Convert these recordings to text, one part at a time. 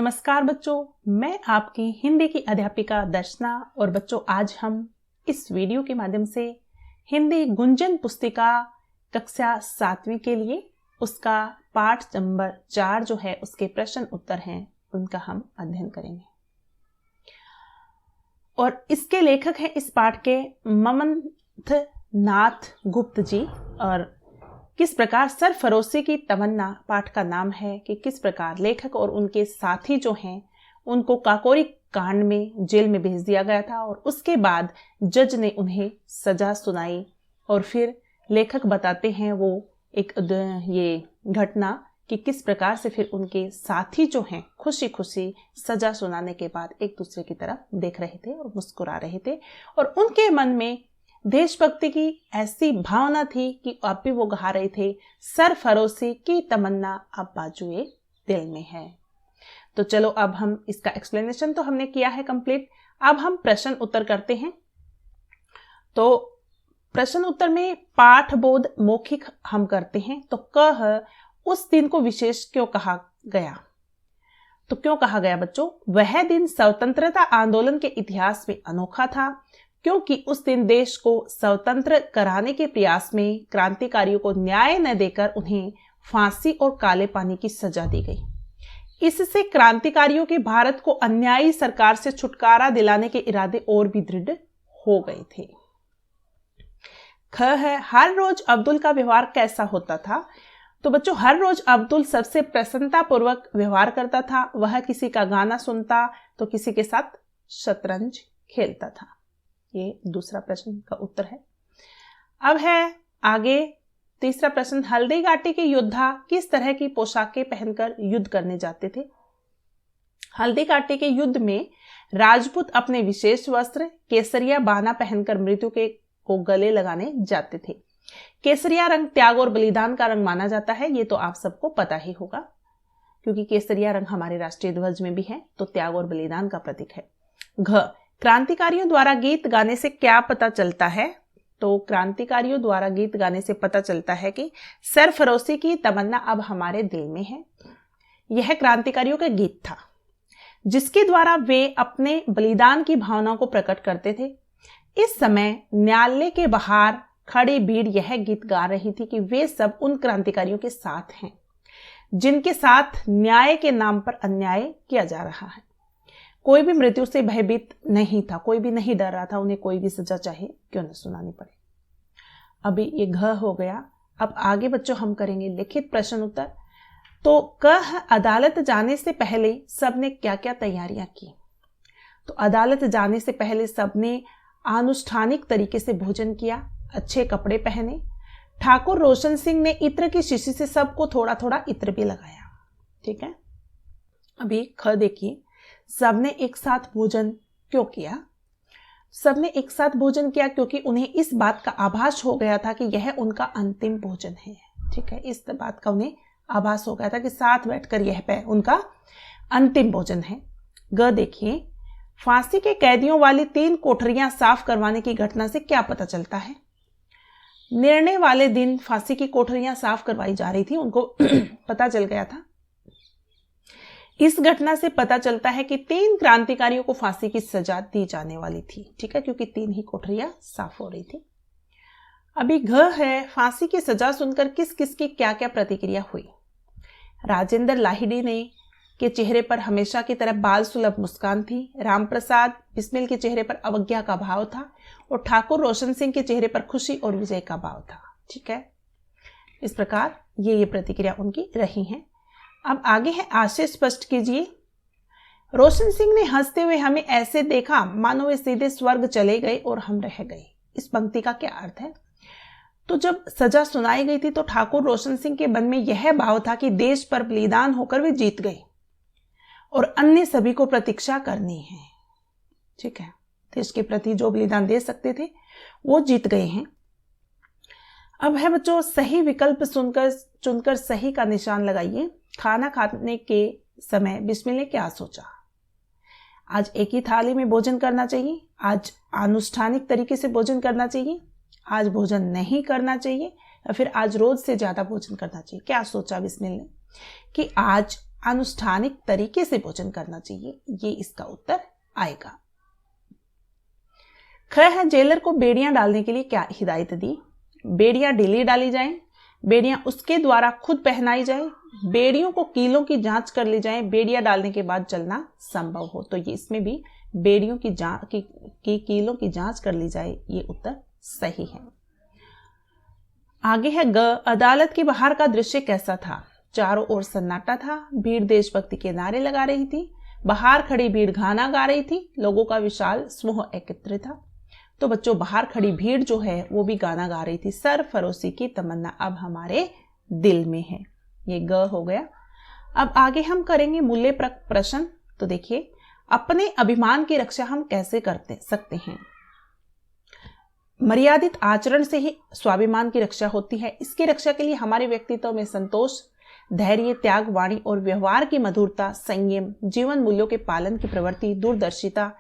नमस्कार बच्चों, मैं आपकी हिंदी की अध्यापिका दर्शना। और बच्चों, आज हम इस वीडियो के माध्यम से हिंदी गुंजन पुस्तिका कक्षा 7वीं के लिए उसका पाठ नंबर 4 जो है उसके प्रश्न उत्तर हैं उनका हम अध्ययन करेंगे। और इसके लेखक हैं इस पाठ के ममंथ नाथ गुप्त जी। और किस प्रकार सरफरोशी की तमन्ना पाठ का नाम है कि किस प्रकार लेखक और उनके साथी जो हैं उनको काकोरी कांड में जेल में भेज दिया गया था और उसके बाद जज ने उन्हें सजा सुनाई। और फिर लेखक बताते हैं वो एक ये घटना कि किस प्रकार से फिर उनके साथी जो हैं खुशी खुशी सजा सुनाने के बाद एक दूसरे की तरफ देख रहे थे और मुस्कुरा रहे थे। और उनके मन में देशभक्ति की ऐसी भावना थी कि अब भी वो गा रहे थे, सरफरोशी की तमन्ना अब बाजुए दिल में है। तो चलो अब हम इसका एक्सप्लेनेशन तो हमने किया है कंप्लीट। अब हम प्रश्न उत्तर करते हैं। तो प्रश्न उत्तर में पाठ बोध मौखिक हम करते हैं। तो कह उस दिन को विशेष क्यों कहा गया? तो क्यों कहा गया बच्चों? वह दिन स्वतंत्रता आंदोलन के इतिहास में अनोखा था क्योंकि उस दिन देश को स्वतंत्र कराने के प्रयास में क्रांतिकारियों को न्याय न देकर उन्हें फांसी और काले पानी की सजा दी गई। इससे क्रांतिकारियों के भारत को अन्यायी सरकार से छुटकारा दिलाने के इरादे और भी दृढ़ हो गए थे। ख है, हर रोज अब्दुल का व्यवहार कैसा होता था? तो बच्चों, हर रोज अब्दुल सबसे प्रसन्नता पूर्वक व्यवहार करता था। वह किसी का गाना सुनता तो किसी के साथ शतरंज खेलता था। ये दूसरा प्रश्न का उत्तर है। अब है आगे तीसरा प्रश्न, हल्दी घाटी के योद्धा किस तरह की पोशाकें पहनकर युद्ध करने जाते थे? हल्दी घाटी के युद्ध में राजपूत अपने विशेष वस्त्र केसरिया बाना पहनकर मृत्यु को गले लगाने जाते थे। केसरिया रंग त्याग और बलिदान का रंग माना जाता है। ये तो आप सबको पता ही होगा क्योंकि केसरिया रंग हमारे राष्ट्रीय ध्वज में भी है, तो त्याग और बलिदान का प्रतीक है। घ, क्रांतिकारियों द्वारा गीत गाने से क्या पता चलता है? तो क्रांतिकारियों द्वारा गीत गाने से पता चलता है कि सरफरोशी की तमन्ना अब हमारे दिल में है। यह क्रांतिकारियों का गीत था जिसके द्वारा वे अपने बलिदान की भावनाओं को प्रकट करते थे। इस समय न्यायालय के बाहर खड़ी भीड़ यह गीत गा रही थी कि वे सब उन क्रांतिकारियों के साथ हैं जिनके साथ न्याय के नाम पर अन्याय किया जा रहा है। कोई भी मृत्यु से भयभीत नहीं था, कोई भी नहीं डर रहा था, उन्हें कोई भी सजा चाहे क्यों न सुनानी पड़े। अभी ये घ हो गया। अब आगे बच्चों हम करेंगे लिखित प्रश्न उत्तर। तो कह अदालत जाने से पहले सबने क्या क्या तैयारियां की? तो अदालत जाने से पहले सबने आनुष्ठानिक तरीके से भोजन किया, अच्छे कपड़े पहने। ठाकुर रोशन सिंह ने इत्र की शीशी से सबको थोड़ा थोड़ा इत्र भी लगाया। ठीक है। अभी ख देखिए, सबने एक साथ भोजन क्यों किया? सबने एक साथ भोजन किया क्योंकि उन्हें इस बात का आभास हो गया था कि यह उनका अंतिम भोजन है। ठीक है, इस बात का उन्हें आभास हो गया था कि साथ बैठकर यह उनका अंतिम भोजन है। ग देखिए, फांसी के कैदियों वाली 3 कोठरियां साफ करवाने की घटना से क्या पता चलता है? निर्णय वाले दिन फांसी की कोठरियां साफ करवाई जा रही थी, उनको पता चल गया था। इस घटना से पता चलता है कि 3 क्रांतिकारियों को फांसी की सजा दी जाने वाली थी। ठीक है, क्योंकि 3 ही कोठरियां साफ हो रही थी। अभी घ है, फांसी की सजा सुनकर किस किस की क्या क्या प्रतिक्रिया हुई? राजेंद्र लाहिड़ी ने के चेहरे पर हमेशा की तरह बाल सुलभ मुस्कान थी। रामप्रसाद बिस्मिल के चेहरे पर अवज्ञा का भाव था और ठाकुर रोशन सिंह के चेहरे पर खुशी और विजय का भाव था। ठीक है, इस प्रकार ये प्रतिक्रिया उनकी रही है। अब आगे है आशय स्पष्ट कीजिए। रोशन सिंह ने हंसते हुए हमें ऐसे देखा मानो वे सीधे स्वर्ग चले गए और हम रह गए। इस पंक्ति का क्या अर्थ है? तो जब सजा सुनाई गई थी तो ठाकुर रोशन सिंह के मन में यह भाव था कि देश पर बलिदान होकर वे जीत गए और अन्य सभी को प्रतीक्षा करनी है। ठीक है, देश के प्रति जो बलिदान दे सकते थे वो जीत गए हैं। अब है बच्चों, सही विकल्प चुनकर सही का निशान लगाइए। खाना खाने के समय बिस्मिल ने क्या सोचा? आज एक ही थाली में भोजन करना चाहिए, आज आनुष्ठानिक तरीके से भोजन करना चाहिए, आज भोजन नहीं करना चाहिए, या फिर आज रोज से ज्यादा भोजन करना चाहिए। क्या सोचा बिस्मिल ने? कि आज अनुष्ठानिक तरीके से भोजन करना चाहिए, ये इसका उत्तर आएगा। ख है, जेलर को बेड़ियां डालने के लिए क्या हिदायत दी? बेड़ियां डेली डाली जाएं, बेड़ियां उसके द्वारा खुद पहनाई जाए, बेड़ियों को कीलों की जांच कर ली जाए, बेड़ियां डालने के बाद चलना संभव हो। तो ये इसमें भी बेड़ियों की कीलों की जांच कर ली जाए, ये उत्तर सही है। आगे है ग, अदालत के बाहर का दृश्य कैसा था? चारों ओर सन्नाटा था, भीड़ देशभक्ति के नारे लगा रही थी, बाहर खड़ी भीड़ गाना गा रही थी, लोगों का विशाल समूह एकत्र था। तो बच्चों, बाहर खड़ी भीड़ जो है वो भी गाना गा रही थी, सरफरोशी की तमन्ना अब हमारे दिल में है, ये ग हो गया। अब आगे हम करेंगे मूल्य प्रश्न। तो देखिए, अपने अभिमान की रक्षा हम कैसे करते सकते हैं? मर्यादित आचरण से ही स्वाभिमान की रक्षा होती है। इसकी रक्षा के लिए हमारे व्यक्तित्व में संतोष, धैर्य, त्याग, वाणी और व्यवहार की मधुरता, संयम, जीवन मूल्यों के पालन की प्रवृत्ति, दूरदर्शिता,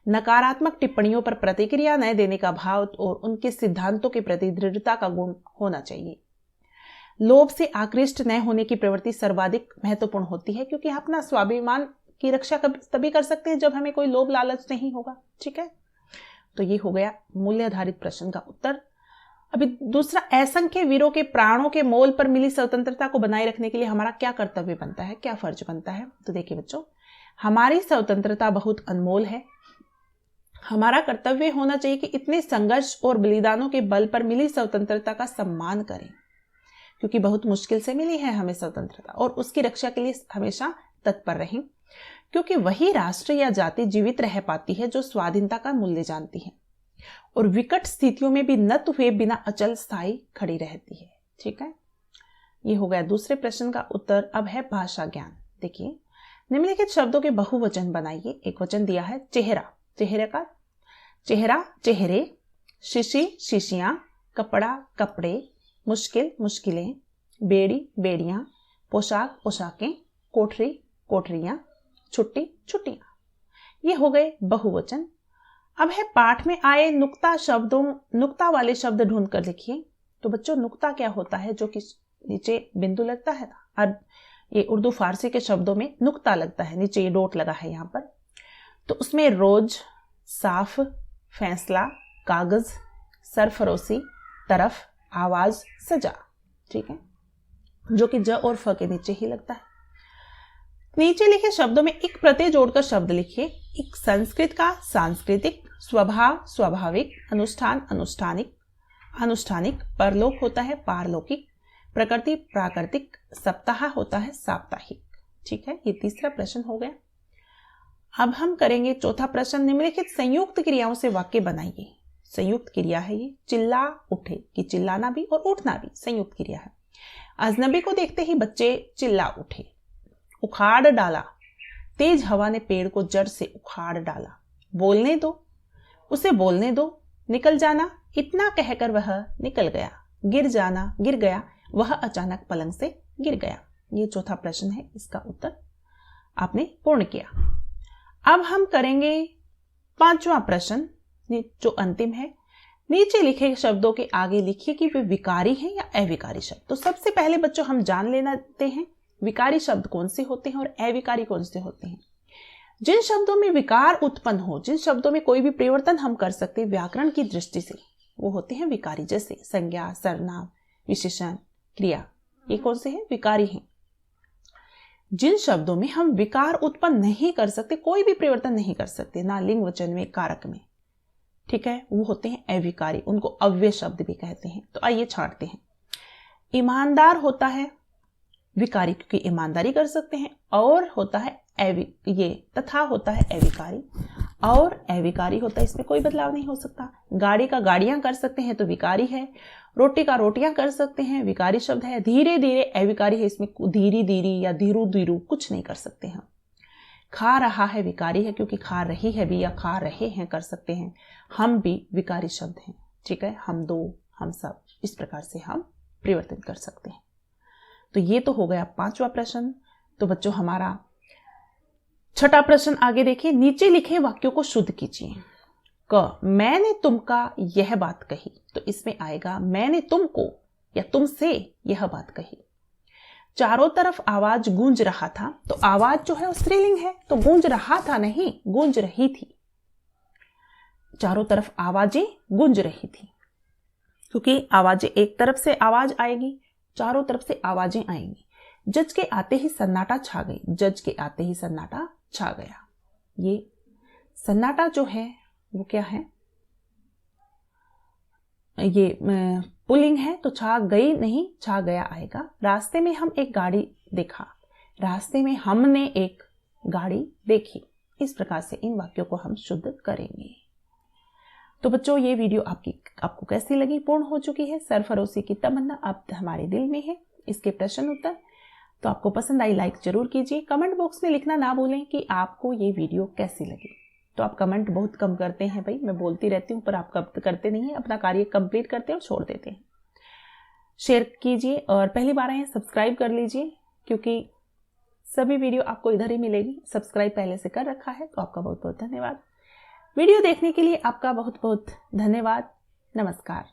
नकारात्मक टिप्पणियों पर प्रतिक्रिया न देने का भाव और उनके सिद्धांतों के प्रति दृढ़ता का गुण होना चाहिए। लोभ से आकृष्ट न होने की प्रवृत्ति सर्वाधिक महत्वपूर्ण होती है, क्योंकि अपना स्वाभिमान की रक्षा तभी कर सकते हैं जब हमें कोई लोभ लालच नहीं होगा। ठीक है, तो ये हो गया मूल्य आधारित प्रश्न का उत्तर। अभी दूसरा, असंख्य वीरों के प्राणों के मोल पर मिली स्वतंत्रता को बनाए रखने के लिए हमारा क्या कर्तव्य बनता है, क्या फर्ज बनता है? तो देखिए बच्चों, हमारी स्वतंत्रता बहुत अनमोल है। हमारा कर्तव्य होना चाहिए कि इतने संघर्ष और बलिदानों के बल पर मिली स्वतंत्रता का सम्मान करें, क्योंकि बहुत मुश्किल से मिली है हमें स्वतंत्रता, और उसकी रक्षा के लिए हमेशा तत्पर रहें, क्योंकि वही राष्ट्र या जाति जीवित रह पाती है जो स्वाधीनता का मूल्य जानती है और विकट स्थितियों में भी नत हुए बिना अचल स्थायी खड़ी रहती है। ठीक है, ये हो गया दूसरे प्रश्न का उत्तर। अब है भाषा ज्ञान। देखिए, निम्नलिखित शब्दों के बहुवचन बनाइए। एक वचन दिया है चेहरा, चेहरे का चेहरा, चेहरे, शिशी, शिशियां, कपड़ा, कपड़े, मुश्किल, मुश्किलें, बेड़ी, बेड़ियां, पोशाक, पोशाकें, कोठरी, कोठरियां, छुट्टी, छुट्टियां। ये हो गए बहुवचन। अब है पाठ में आए नुक्ता वाले शब्द ढूंढ कर लिखिए। तो बच्चों, नुक्ता क्या होता है? जो कि नीचे बिंदु लगता है ना, और ये उर्दू फारसी के शब्दों में नुक्ता लगता है, नीचे ये डॉट लगा है यहाँ पर। तो उसमें रोज, साफ, फैसला, कागज, सरफरोशी, तरफ, आवाज, सजा। ठीक है, जो कि ज और फ के नीचे ही लगता है। नीचे लिखे शब्दों में एक प्रत्यय जोड़कर शब्द लिखिए। एक संस्कृत का सांस्कृतिक, स्वभाव स्वाभाविक, अनुष्ठान अनुष्ठानिक, अनुष्ठानिक, परलोक होता है पारलौकिक, प्रकृति प्राकृतिक, सप्ताह होता है साप्ताहिक। ठीक है, ये तीसरा प्रश्न हो गया। अब हम करेंगे चौथा प्रश्न। निम्नलिखित संयुक्त क्रियाओं से वाक्य बनाइए। संयुक्त क्रिया है ये, चिल्ला उठे, कि चिल्लाना भी और उठना भी संयुक्त क्रिया है। अजनबी को देखते ही बच्चे चिल्ला उठे। उखाड़ डाला, तेज हवा ने पेड़ को जड़ से उखाड़ डाला। बोलने दो, उसे बोलने दो। निकल जाना, इतना कहकर वह निकल गया। गिर जाना, गिर गया, वह अचानक पलंग से गिर गया। ये चौथा प्रश्न है, इसका उत्तर आपने पूर्ण किया। अब हम करेंगे पांचवा प्रश्न, जो अंतिम है। नीचे लिखे शब्दों के आगे लिखिए कि वे विकारी हैं या अविकारी शब्द। तो सबसे पहले बच्चों हम जान लेते हैं विकारी शब्द कौन से होते हैं और अविकारी कौन से होते हैं। जिन शब्दों में विकार उत्पन्न हो, जिन शब्दों में कोई भी परिवर्तन हम कर सकते हैं व्याकरण की दृष्टि से, वो होते हैं विकारी। जैसे संज्ञा, सर्वनाम, विशेषण, क्रिया, ये कौन से हैं? विकारी हैं। जिन शब्दों में हम विकार उत्पन्न नहीं कर सकते, कोई भी परिवर्तन नहीं कर सकते, ना लिंग, वचन में, कारक में, ठीक है, वो होते हैं अविकारी। उनको अव्यय शब्द भी कहते हैं। तो आइए छांटते हैं। ईमानदार होता है विकारी, क्योंकि ईमानदारी कर सकते हैं, और होता है तथा होता है अविकारी, और अविकारी होता है, इसमें कोई बदलाव नहीं हो सकता। गाड़ी का गाड़ियां कर सकते हैं तो विकारी है। रोटी का रोटियां कर सकते हैं, विकारी शब्द है। धीरे धीरे अविकारी है, इसमें धीरे धीरे या धीरू धीरू कुछ नहीं कर सकते हैं। खा रहा है विकारी है, क्योंकि खा रही है भी या खा रहे हैं कर सकते हैं। हम भी विकारी शब्द हैं। ठीक है, हम दो, हम सब, इस प्रकार से हम परिवर्तन कर सकते हैं। तो ये तो हो गया पांचवा प्रश्न। तो बच्चों, हमारा छठा प्रश्न आगे देखिए। नीचे लिखे वाक्यों को शुद्ध कीजिए। क, मैंने तुमका यह बात कही, तो इसमें आएगा मैंने तुमको या तुमसे यह बात कही। चारों तरफ आवाज गूंज रहा था, तो आवाज जो है वो स्त्रीलिंग है, तो गूंज रहा था नहीं, गूंज रही थी। चारों तरफ आवाजें गूंज रही थी, क्योंकि आवाजें एक तरफ से आवाज आएगी, चारों तरफ से आवाजें आएंगी। जज के आते ही सन्नाटा छा गई, जज के आते ही सन्नाटा छा गया। ये सन्नाटा जो है वो क्या है, ये पुलिंग है, तो छा गई नहीं, छा गया आएगा। रास्ते में हम एक गाड़ी देखा, रास्ते में हमने एक गाड़ी देखी। इस प्रकार से इन वाक्यों को हम शुद्ध करेंगे। तो बच्चों, ये वीडियो आपको कैसी लगी? पूर्ण हो चुकी है। सरफरोशी की तमन्ना अब हमारे दिल में है। इसके प्रश्न उत्तर तो आपको पसंद आई, लाइक जरूर कीजिए। कमेंट बॉक्स में लिखना ना भूलें कि आपको ये वीडियो कैसी लगी। तो आप कमेंट बहुत कम करते हैं भाई, मैं बोलती रहती हूँ पर आप करते नहीं हैं, अपना कार्य कंप्लीट करते हैं और छोड़ देते हैं। शेयर कीजिए और पहली बार आए हैं सब्सक्राइब कर लीजिए, क्योंकि सभी वीडियो आपको इधर ही मिलेगी। सब्सक्राइब पहले से कर रखा है तो आपका बहुत बहुत धन्यवाद। वीडियो देखने के लिए आपका बहुत बहुत धन्यवाद। नमस्कार।